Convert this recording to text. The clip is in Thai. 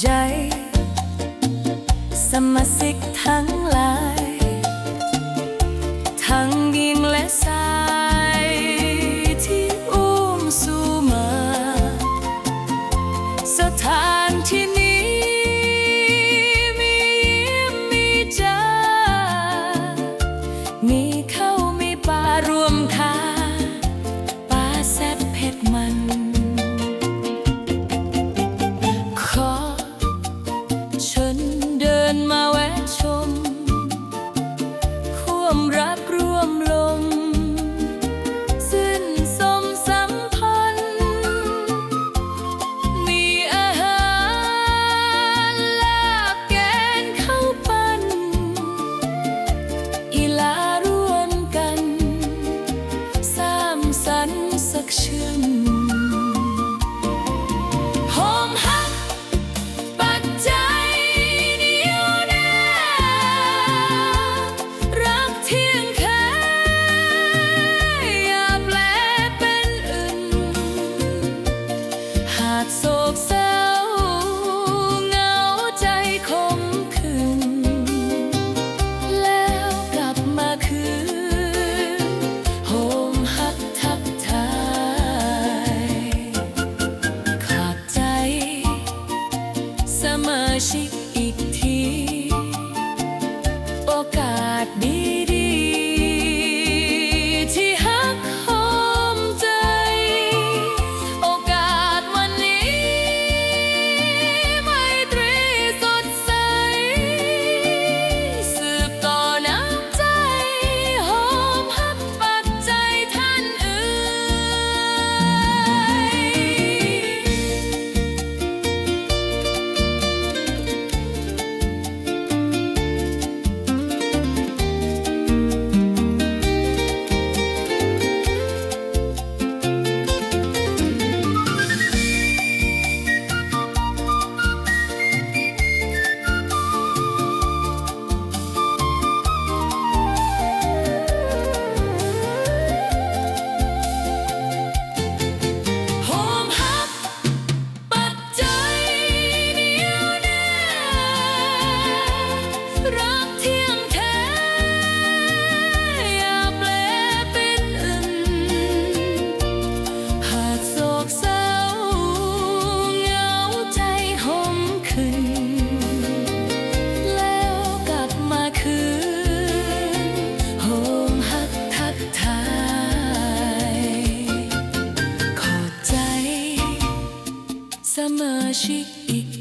ใจสมาชิกทั้งหลายทั้งหญิงและชายที่อุ้มสู่มาสถานที่นี้มียิ้มมีใจมีเข้ามีป่ารวมทางป่าแซ่บเผ็ดมันเดินมาแวะชมร่วมรักร่วมลมสิ้นสมสัมพันธ์มีอาหารลาบแกงข้าวปั้นอีลาร่วมกันสร้างสรรค์สักชื่นหอมฮักปัจจัยโศกเศร้าเหงาใจคมคืนแล้วกลับมาคืนโฮมฮักทักทายขาดใจสมาชิกอีกทีโอกาสดีที่ฮักหอมใจสมาชิกอีก